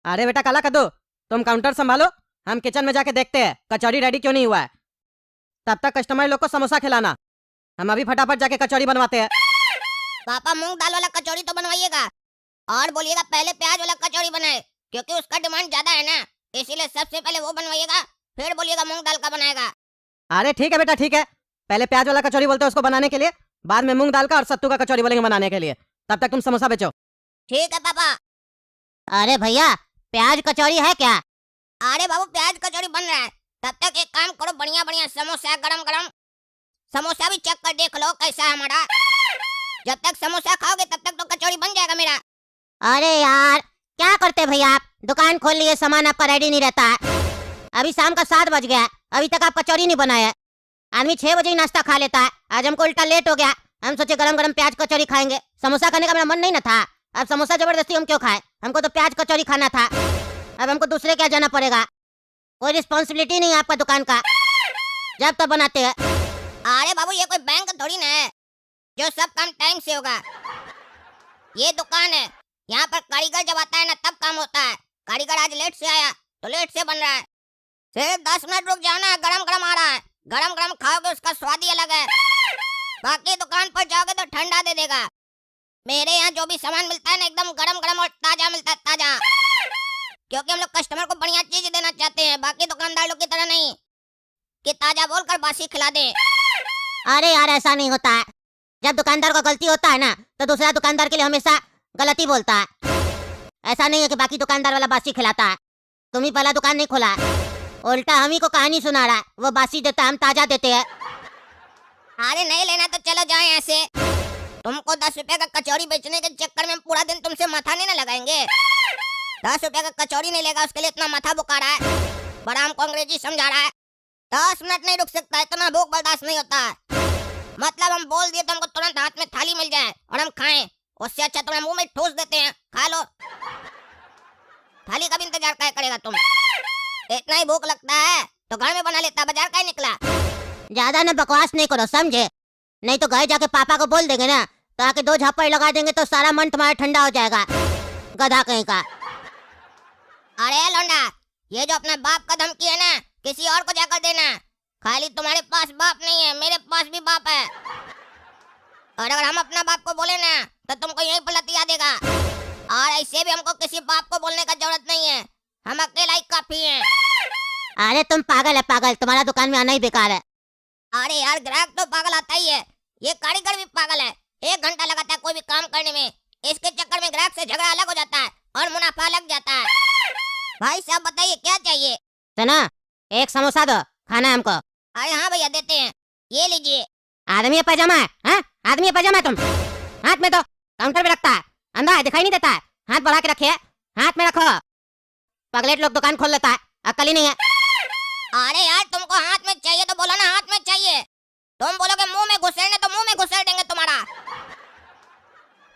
अरे बेटा काला कद्दू, तुम काउंटर संभालो, हम किचन में जाके देखते हैं कचौड़ी रेडी क्यों नहीं हुआ है। तब तक कस्टमर लोग को समोसा खिलाना, हम अभी फटाफट जाके कचौड़ी बनवाते हैं। पापा मूंग दाल वाला कचौड़ी तो बनवाइएगा और बोलिएगा पहले प्याज वाला कचौड़ी बनाए, क्योंकि उसका डिमांड ज्यादा है ना, इसीलिए सबसे पहले वो बनवाइएगा, फिर बोलिएगा मूंग दाल का बनाएगा। अरे ठीक है बेटा ठीक है, पहले प्याज वाला कचौड़ी बोलते हैं उसको बनाने के लिए, बाद में मूंग दाल का और सत्तू का कचौड़ी बोलेंगे बनाने के लिए। तब तक तुम समोसा बेचो। ठीक है पापा। अरे भैया प्याज कचौड़ी है क्या? अरे बाबू प्याज कचौड़ी बन रहा है, तब तक एक काम करो, बढ़िया बढ़िया समोसा गरम गरम समोसा भी चेक कर देख लो कैसा है हमारा। जब तक समोसा खाओगे तब तक तो कचौड़ी बन जाएगा मेरा। अरे यार क्या करते भैया, आप दुकान खोल लिए, सामान आपका रेडी नहीं रहता है। अभी शाम का 7 बज गया, अभी तक आप कचौड़ी नहीं बनाया। आदमी 6 बजे ही नाश्ता खा लेता है, आज हमको उल्टा लेट हो गया। हम सोचे गरम गरम प्याज कचौड़ी खाएंगे, समोसा खाने का मेरा मन नहीं ना था। अब समोसा जबरदस्ती हम क्यों खाए, हमको तो प्याज कचौड़ी खाना था। अब हमको दूसरे क्या जाना पड़ेगा, कोई रिस्पॉन्सिबिलिटी नहीं है आपका दुकान का, जब तक बनाते हैं। अरे बाबू ये कोई बैंक थोड़ी ना है जो सब काम टाइम से होगा। ये दुकान है, यहाँ पर कारीगर जब आता है ना तब काम होता है। कारीगर आज लेट से आया तो लेट से बन रहा है। सिर्फ 10 मिनट रुक जाओ ना, गरम गरम आ रहा है, गरम गरम खाओगे उसका स्वाद ही अलग है। बाकी दुकान पर जाओगे तो ठंडा दे देगा। मेरे यहाँ जो भी सामान मिलता है ना एकदम गरम गरम और ताजा मिलता है, ताजा, क्योंकि हम लोग कस्टमर को बढ़िया चीज देना चाहते हैं, बाकी दुकानदार लोग की तरह नहीं कि ताजा बोलकर बासी खिला दे। अरे यार ऐसा नहीं होता है, जब दुकानदार को गलती होता है ना तो दूसरा दुकानदार के लिए हमेशा गलती बोलता है। ऐसा नहीं है कि बाकी दुकानदार वाला बासी खिलाता है। तुम ही पहला दुकान नहीं खोला, उल्टा हम ही को कहानी सुना रहा है, वो बासी देता हम ताजा देते हैं। अरे नहीं लेना तो चलो जाए ऐसे, तुमको 10 रुपए का कचौड़ी बेचने के चक्कर में पूरा दिन तुमसे माथा नहीं ना लगाएंगे। 10 रुपए का कचौड़ी नहीं लेगा उसके लिए इतना माथा बुका रहा है, बड़ा हमको अंग्रेजी समझा रहा है। 10 मिनट नहीं रुक सकता, इतना भूख बर्दाश्त नहीं होता है। मतलब हम बोल दिए तो हमको तुरंत हाथ में थाली मिल जाए और हम खाएं, उससे अच्छा तुम्हें मुंह में ठूस देते हैं, खा लो। थाली का भी इंतजार क्या करेगा तुम, इतना ही भूख लगता है तो घर में बना लेता, बाजार का ही निकला। ज्यादा ना बकवास नहीं करो समझे, नहीं तो घर जाके पापा को बोल देंगे ना तो आके 2 झापड़ लगा देंगे तो सारा मन तुम्हारा ठंडा हो जाएगा, गधा कहीं का। अरे लौंडा, ये जो अपना बाप का धमकी है ना किसी और को जाकर देना। खाली तुम्हारे पास बाप नहीं है, मेरे पास भी बाप है, और अगर हम अपना बाप को बोले ना तो तुमको यही पलटिया देगा। और ऐसे भी हमको किसी बाप को बोलने का जरूरत नहीं है, हम अकेला ही काफी हैं। अरे तुम पागल है पागल, तुम्हारा दुकान में आना ही बेकार है। अरे यार ग्राहक तो पागल आता ही है, ये कारीगर भी पागल है। 1 घंटा लगाता है कोई भी काम करने में, इसके चक्कर में ग्राहक से झगड़ा अलग हो जाता है और मुनाफा लग जाता है। भाई साहब बताइए क्या चाहिए? सुनो, एक समोसा दो, खाना हमको। अरे हाँ भैया देते हैं, ये लीजिए। आदमी पैजामा है, हाँ? आदमी पैजामा है तुम, हाथ में तो काउंटर पे रखता है, अंधा है दिखाई नहीं देता है, हाथ बढ़ा के रखे, हाथ में रखो। पगलेट लोग दुकान खोल लेता है, अक्ल ही नहीं है। अरे यार तुमको हाथ में चाहिए तो बोलो ना हाथ में चाहिए, तुम बोलोगे मुंह में घुसेड़ने तो मुंह में घुसेड़ देंगे तुम्हारा।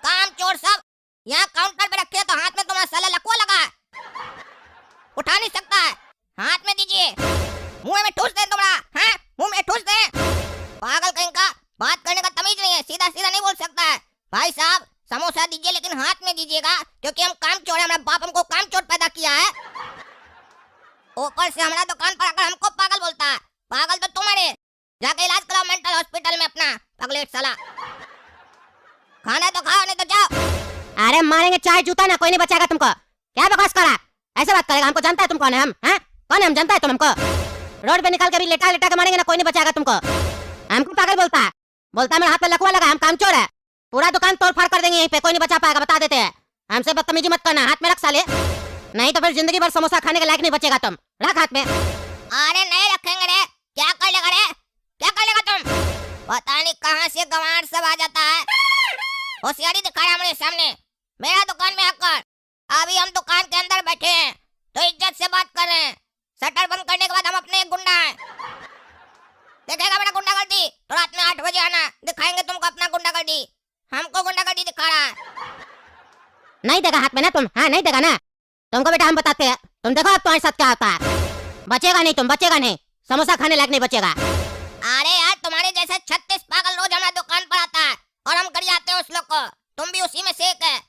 काम चोर सब यहाँ काउंटर पे रखे तो हाथ में तुम्हारा साला लकवा लगा है, उठा नहीं सकता है, हाथ में दीजिए। मुंह में ठूस दे तुम्हारा, हाँ मुंह में ठूस दे। पागल कहीं का, बात करने का तमीज नहीं है, सीधा सीधा नहीं बोल सकता है। भाई साहब समोसा दीजिए लेकिन हाथ में दीजिएगा, क्योंकि हम काम चोर है, हमारा बाप हमको काम चोर पैदा किया है। ऊपर से हमारा दुकान पर आकर हमको पागल बोलता है। पागल तो तुम्हारे, जाके इलाज कराओ मेंटल हॉस्पिटल में अपना, पगलेट साला। खाना तो खाओ नहीं तो जाओ। अरे मारेंगे चाय जूता ना, कोई नहीं बचाएगा तुमको। क्या बकवास कर रहा है, ऐसे बात करेगा? हमको जानता है तुम कौन है, हम हैं? कौन है हम, जानता है तुम हमको? रोड पे निकाल के भी लेटा लेटा के मारेंगे ना, कोई नहीं बचाएगा तुमको। हमको पागल बोलता है, बोलता है मेरे हाथ पे लकवा लगा, हम कामचोर है, पूरा दुकान तोड़ फाड़ कर देंगे यहीं पे, कोई नहीं बचा पाएगा, बता देते हैं। हमसे बदतमीजी मत करना, हाथ में रख साले, नहीं तो फिर जिंदगी भर समोसा खाने के लायक नहीं बचेगा तुम। रख हाथ में। अरे नहीं रखेंगे रे, क्या कर लेगा रे, क्या कर लेगा तुम? पता नहीं कहाँ से गंवार सब आ जाता है, होशियारी दिखा रहा है हमारे सामने, मेरा दुकान में आकर। अभी हम दुकान के अंदर बैठे हैं तो इज्जत से बात कर रहे हैं, शटर बंद करने के बाद हम अपने एक गुंडा हैं। देखेगा मेरा गुंडागर्दी तो रात में 8 बजे आना, दिखाएंगे तुमको अपना गुंडागर्दी। हमको गुंडागर्दी दिखा रहा है। नहीं देगा हाथ में ना तुम, हाँ नहीं देगा ना तुमको, बेटा हम बताते हैं, तुम देखो अब तुम्हारे साथ क्या होता है। बचेगा नहीं तुम, बचेगा नहीं, समोसा खाने लायक नहीं बचेगा। अरे यार तुम्हारे जैसे 36 पागल रोज हमारे दुकान पर आता है और हम गरियाते हैं उस लोग को, तुम भी उसी में से एक है।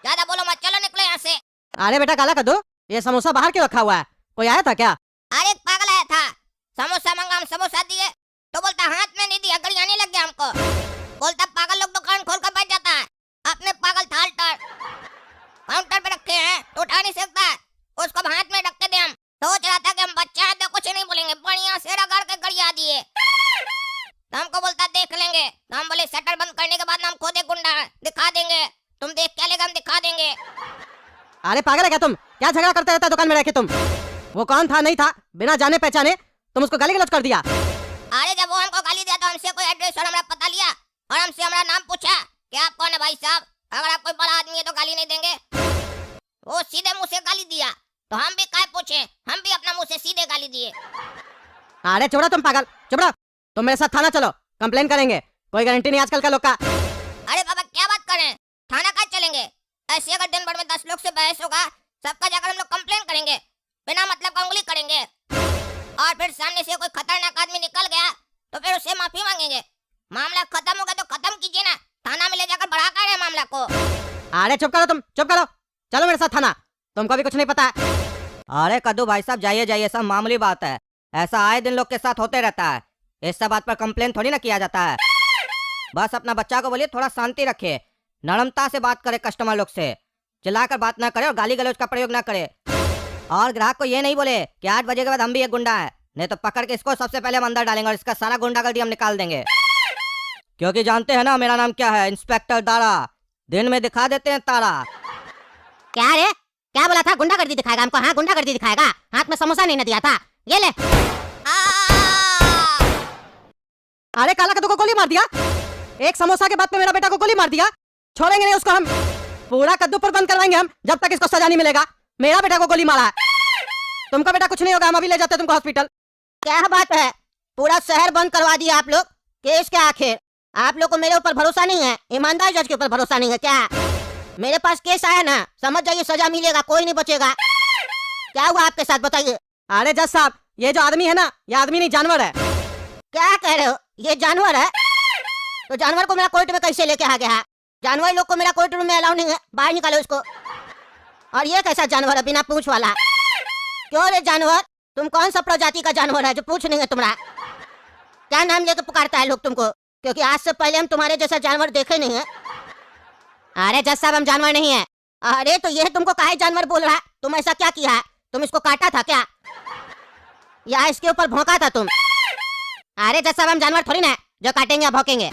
ज्यादा बोलो मत, चलो निकलो यहाँ से। अरे बेटा काला कद्दू, ये समोसा बाहर क्यों रखा हुआ है? कोई आया था क्या? अरे एक पागल आया था, समोसा मांगा, हम समोसा दिए तो बोलता हाथ में नहीं दिया, गड़ियाने लग गया हमको। बोलता पागल लोग दुकान खोल कर बैठ जाता है, अपने पागल थाल तर काउंटर पे रखे हैं तो उठा नहीं सकता है, उसको अब हाथ में रख के दे। हम सोच रहा था कि हम बच्चा है तो कुछ नहीं बोलेंगे, बढ़िया से रगड़ के गड़िया दिए। तो हमको बोलता देख लेंगे, तो हम बोले शटर बंद करने के बाद हम खुद एक गुंडा है, दिखा देंगे, तुम देख क्या लेगा हम दिखा देंगे। अरे पागल है क्या तुम? क्या झगड़ा करते रहता दुकान में रह के तुम? वो कौन था नहीं था, बिना जाने पहचाने तुम उसको गाली गलौज कर दिया। अरे जब वो हमको गाली दिया तो हमसे कोई एड्रेस और हमारा पता लिया और हमसे हमारा नाम पूछा कि आप कौन है भाई साहब, अगर आप कोई बड़ा आदमी है तो गाली नहीं देंगे। वो सीधे मुंह से गाली दिया तो हम भी काय पूछे, हम भी अपना मुंह से सीधे गाली दिए। अरे चुप रहो तुम पागल, चुप रहो। तुम मेरे साथ थाना चलो, कंप्लेन करेंगे, कोई गारंटी नहीं आजकल का लोग का। अरे बाबा क्या बात कर रहे हैं, थाना का चलेंगे? ऐसे अगर दिन भर में 10 लोग से बहस होगा, सबका जाकर हम लोग कंप्लेन करेंगे, बिना मतलब का उंगली करेंगे, और फिर सामने से कोई खतरनाक आदमी निकल गया तो फिर उससे माफी मांगेंगे। मामला खत्म हो गया तो खत्म कीजिए ना, थाना में ले जाकर बढ़ा कर रहे मामला को। अरे चुप करो तुम, चुप करो, चलो मेरे साथ थाना, तुमको भी कुछ नहीं पता। अरे कद्दू भाई साहब जाइए जाइए, सब मामूली बात है, ऐसा आए दिन लोग के साथ होते रहता है, इस सब बात पर कंप्लेन थोड़ी ना किया जाता है। बस अपना बच्चा को बोलिए थोड़ा शांति रखे, नरमता से बात करे, कस्टमर लोग से चिल्लाकर बात ना करे और गाली गलौज का प्रयोग ना करे। और ग्राहक को ये नहीं बोले कि 8 बजे के बाद हम भी एक गुंडा है, नहीं तो पकड़ के इसको सबसे पहले हम अंदर डालेंगे और इसका सारा गुंडागर्दी हम निकाल देंगे। क्योंकि जानते हैं ना मेरा नाम क्या है, इंस्पेक्टर दारा, दिन में दिखा देते हैं तारा। क्या रे, क्या बोला था? गुंडागर्दी दिखाएगा हमको? हाँ गुंडागर्दी दिखाएगा, हाथ में समोसा नहीं ना दिया था, ये ले। अरे काला कद्दू को गोली मार दिया, एक समोसा के बाद में मेरा बेटा को गोली मार दिया, छोड़ेंगे नहीं उसको हम, पूरा कद्दू पर बंद करवाएंगे हम जब तक इसको सजा नहीं मिलेगा। मेरा बेटा को गोली मारा है, तुमका बेटा कुछ नहीं होगा, हम अभी ले जाते हैं तुमको हॉस्पिटल। क्या बात है, पूरा शहर बंद करवा दिया आप लोग, केस क्या आखिर? आप लोग को मेरे ऊपर भरोसा नहीं है, ईमानदार जज के ऊपर भरोसा नहीं है क्या? मेरे पास केस आया ना, समझ जाइए सजा मिलेगा, कोई नहीं बचेगा। क्या हुआ आपके साथ बताइए? अरे जज साहब, ये जो आदमी है ना, ये आदमी नहीं जानवर है। क्या कह रहे हो, ये जानवर है? तो जानवर को मेरा कोर्ट में कैसे लेके आ गया? जानवर लोग को मेरा कोर्ट रूम में अलाउ नहीं है, बाहर निकालो इसको। और ये कैसा जानवर है बिना पूंछ वाला? क्यों रे जानवर, तुम कौन सा प्रजाति का जानवर है जो पूछ नहीं है तुम्हारा? क्या नाम लेके पुकारता है लोग तुमको? क्योंकि आज से पहले हम तुम्हारे जैसा जानवर देखे नहीं है। अरे जज साहब हम जानवर नहीं है। अरे तो ये तुमको काहे जानवर बोल रहा है? तुम ऐसा क्या किया है? तुम इसको काटा था क्या, या इसके ऊपर भौंका था तुम? अरे जज साहब हम जानवर थोड़ी ना है जो काटेंगे या भौंकेंगे।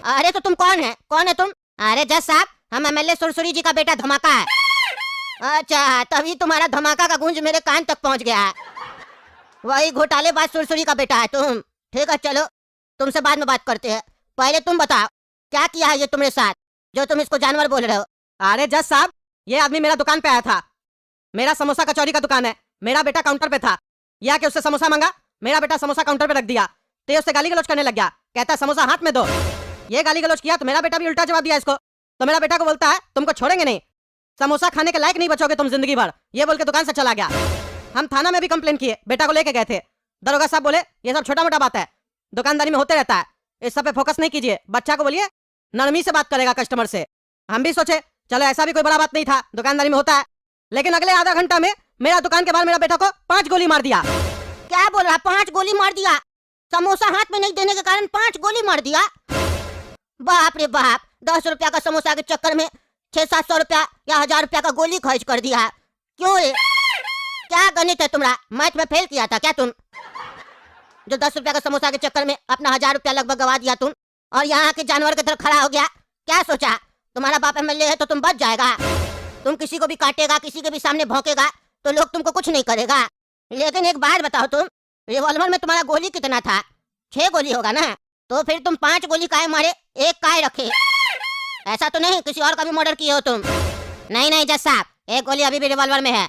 अरे तो तुम कौन है, कौन है तुम? अरे जज साहब हम एमएलए सुरसुरी जी का बेटा धमाका है। अच्छा तभी तुम्हारा धमाका का गूंज मेरे कान तक पहुंच गया है, वही घोटालेबाज सुरसुरी का बेटा है तुम। ठीक है चलो तुमसे बाद में बात करते हैं, पहले तुम बताओ क्या किया है ये तुम्हारे साथ जो तुम इसको जानवर बोल रहे हो? अरे जज साहब ये आदमी मेरा दुकान पे आया था, मेरा समोसा कचौरी का दुकान है, मेरा बेटा काउंटर पे था, या कि उससे समोसा मांगा, मेरा बेटा समोसा काउंटर पे रख दिया, तो उससे गाली गलौज करने लग गया, कहता है समोसा हाथ में दो। ये गाली गलौज किया तो मेरा बेटा भी उल्टा जवाब दिया इसको, तो मेरा बेटा को बोलता है तुमको छोड़ेंगे नहीं, समोसा खाने के लायक नहीं बचोगे तुम जिंदगी भर, ये बोल के दुकान से चला गया। हम थाना में भी कंप्लेन किए, बेटा को लेके गए थे, दरोगा साहब बोले ये सब छोटा मोटा बात है, दुकानदारी में होते रहता है, इस सब पे फोकस नहीं कीजिए, बच्चा को बोलिए नरमी से बात करेगा कस्टमर से। हम भी सोचे चलो ऐसा भी कोई बड़ा बात नहीं था, दुकानदारी में होता है, लेकिन अगले आधा घंटा में मेरा दुकान के बाहर मेरा बेटा को 5 गोली मार दिया। क्या बोल रहा? 5 गोली मार दिया? समोसा हाथ में नहीं देने के कारण 5 गोली मार दिया? बाप रे बाप, 10 रुपया का समोसा के चक्कर में 600-700 रुपया या 1000 रुपया का गोली खर्च कर दिया। क्यों रे, क्या गणित है तुम्हारा? मैथ में फेल किया था क्या तुम, जो 10 रुपया का समोसा के चक्कर में अपना 1000 रुपया लगभग गवा दिया तुम, और यहाँ के जानवर की तरफ खड़ा हो गया? क्या सोचा तुम्हारा बाप एमएलए है तो तुम बच जाएगा? तुम किसी को भी काटेगा, किसी के भी सामने भौंकेगा तो लोग तुमको कुछ नहीं करेगा। लेकिन एक बात बताओ, तुम रिवॉल्वर में तुम्हारा गोली कितना था? 6 गोली होगा ना, तो फिर तुम 5 गोली काहे मारे, एक काहे रखे? ऐसा तो नहीं किसी और का भी मर्डर किए हो तुम? नहीं नहीं जज साहब, एक गोली अभी भी रिवॉल्वर में है,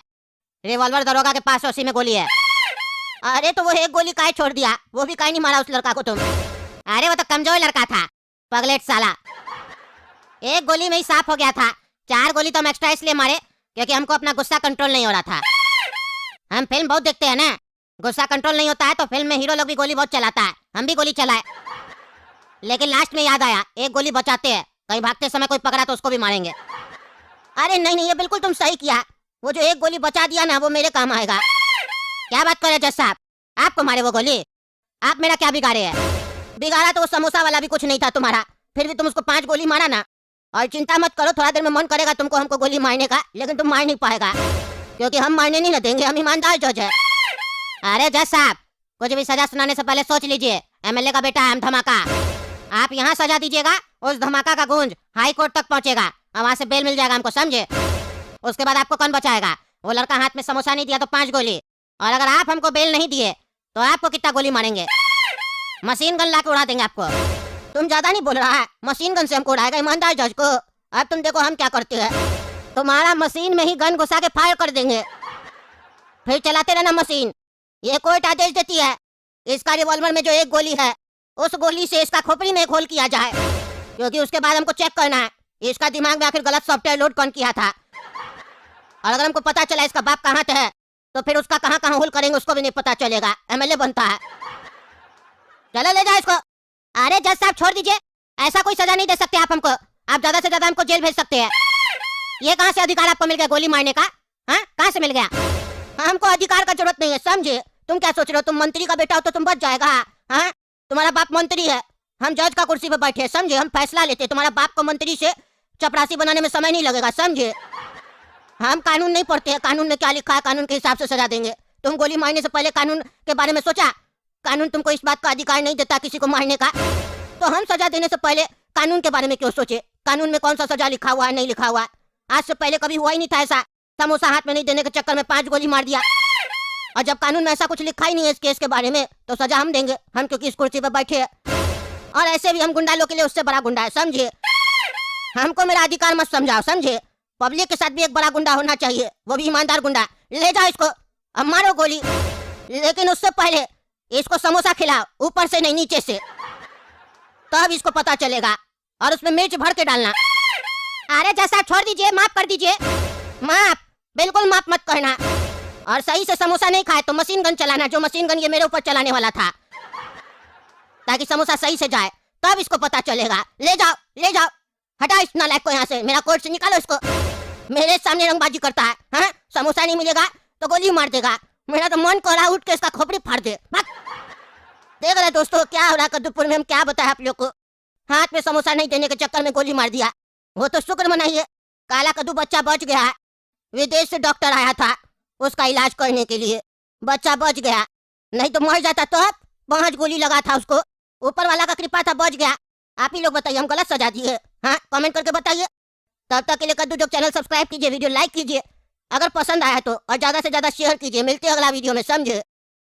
रिवॉल्वर दरोगा के पास उसी में गोली है। अरे तो वो एक गोली काहे छोड़ दिया, वो भी काहे नहीं मारा उस लड़का को तुम? अरे वो तो कमजोर लड़का था, पगलेट साला, एक गोली में ही साफ हो गया था। 4 गोली तो हम एक्स्ट्रा इसलिए मारे क्योंकि हमको अपना गुस्सा कंट्रोल नहीं हो रहा था। हम फिल्म बहुत देखते हैं ना, गुस्सा कंट्रोल नहीं होता है तो फिल्म में हीरो लोग भी गोली बहुत चलाता है, हम भी गोली चलाए, लेकिन लास्ट में याद आया एक गोली बचाते हैं, कहीं भागते समय कोई पकड़ा तो उसको भी मारेंगे। अरे नहीं नहीं ये बिल्कुल तुम सही किया, वो जो एक गोली बचा दिया ना वो मेरे काम आएगा। क्या बात कर रहे जज साहब, आपको मारे वो गोली? आप मेरा क्या बिगाड़े है? बिगाड़ा तो वो समोसा वाला भी कुछ नहीं था तुम्हारा, फिर भी तुम उसको 5 गोली मारा ना। और चिंता मत करो, थोड़ा देर में मन करेगा तुमको हमको गोली मारने का, लेकिन तुम मार नहीं पाएगा, क्योंकि हम मारने नहीं ना देंगे, हम ईमानदार जज है। अरे जज साहब, कुछ भी सजा सुनाने से पहले सोच लीजिए, एमएलए का बेटा है हम धमाका। आप यहाँ सजा दीजिएगा, उस धमाका का गूंज हाई कोर्ट तक पहुँचेगा और वहाँ से बेल मिल जाएगा हमको, समझे? उसके बाद आपको कौन बचाएगा? वो लड़का हाथ में समोसा नहीं दिया तो 5 गोली, और अगर आप हमको बेल नहीं दिए तो आपको कितना गोली मारेंगे? मशीन गन ला के उड़ा देंगे आपको। तुम ज्यादा नहीं बोल रहा है, मशीन गन से हमको उड़ाएगा ईमानदार जज को। अब तुम देखो हम क्या करते हैं, तुम्हारा मशीन में ही गन घुसा के फायर कर देंगे, फिर चलाते रहना मशीन। ये कोर्ट आदेश देती है इसका रिवॉल्वर में जो एक गोली है उस गोली से इसका खोपड़ी में एक होल किया जाए, क्योंकि उसके बाद हमको चेक करना है इसका दिमाग में आखिर गलत सॉफ्टवेयर लोड कौन किया था। और अगर हमको पता चला इसका बाप कहाँ है तो फिर उसका कहाँ कहाँ होल करेंगे उसको भी नहीं पता चलेगा, एमएलए बनता है। चलो ले जाओ इसको। अरे जज साहब छोड़ दीजिए, ऐसा कोई सजा नहीं दे सकते आप हमको, आप ज्यादा से ज्यादा हमको जेल भेज सकते हैं। ये कहाँ से अधिकार आपको मिल गया गोली मारने का? हाँ, कहाँ से मिल गया? हमको अधिकार का जरूरत नहीं है, समझे? तुम क्या सोच रहे हो, तुम मंत्री का बेटा हो तो तुम बच जाएगा? हाँ, तुम्हारा बाप मंत्री है, हम जज का कुर्सी पे बैठे हैं, समझे? हम फैसला लेते हैं, तुम्हारा बाप को मंत्री से चपरासी बनाने में समय नहीं लगेगा, समझे? हम कानून नहीं पढ़ते हैं, कानून में क्या लिखा है कानून के हिसाब से सजा देंगे। तुम गोली मारने से पहले कानून के बारे में सोचा? कानून तुमको इस बात का अधिकार नहीं देता किसी को मारने का, तो हम सजा देने से पहले कानून के बारे में क्यों सोचे? कानून में कौन सा सजा लिखा हुआ है नहीं लिखा हुआ है? आज से पहले कभी हुआ ही नहीं था ऐसा, समोसा हाथ में नहीं देने के चक्कर में 5 गोली मार दिया। और जब कानून में ऐसा कुछ लिखा ही नहीं है इस केस के बारे में तो सजा हम देंगे, हम क्योंकि इस कुर्सी पर बैठे हैं। और ऐसे भी हम गुंडा लोग के लिए उससे बड़ा गुंडा है, समझे? हमको मेरा अधिकार मत समझाओ, समझे? पब्लिक के साथ भी एक बड़ा गुंडा होना चाहिए, वो भी ईमानदार गुंडा। ले जाओ इसको, अब मारो गोली, लेकिन उससे पहले इसको समोसा खिलाओ, ऊपर से नहीं नीचे से, तब इसको पता चलेगा। और उसमें मिर्च भर के डालना। अरे जैसा छोड़ दीजिए, माफ कर दीजिए, माफ, बिल्कुल माफ मत करना। और सही से समोसा नहीं खाए तो मशीन गन चलाना, जो मशीन गन ये मेरे ऊपर चलाने वाला था, ताकि समोसा सही से जाए, तब इसको पता चलेगा। ले जाओ, ले जाओ, हटा इस नालायक को यहाँ से, मेरा कोर्ट से निकालो इसको। मेरे सामने रंगबाजी करता है, हाँ? समोसा नहीं मिलेगा तो गोली मार देगा। मेरा तो मन कर रहा उठ के इसका खोपड़ी फाड़ दे। देख रहे दोस्तों क्या हो रहा है कद्दूपुर में, हम क्या बताएं आप लोग को। हाथ में समोसा नहीं देने के चक्कर में गोली मार दिया। वो तो शुक्र मनाइए काला कद्दू बच्चा बच गया है, विदेश से डॉक्टर आया था उसका इलाज करने के लिए, बच्चा बच गया, नहीं तो मर जाता। तो 5 गोली लगा था उसको, ऊपर वाला का कृपा था, बच गया। आप ही लोग बताइए हम गलत सजा दिए? हाँ, कमेंट करके बताइए। तब तक के लिए कद्दू जोक चैनल सब्सक्राइब कीजिए, वीडियो लाइक कीजिए अगर पसंद आया तो, और ज्यादा से ज्यादा शेयर कीजिए। मिलते हैं अगला वीडियो में, समझे?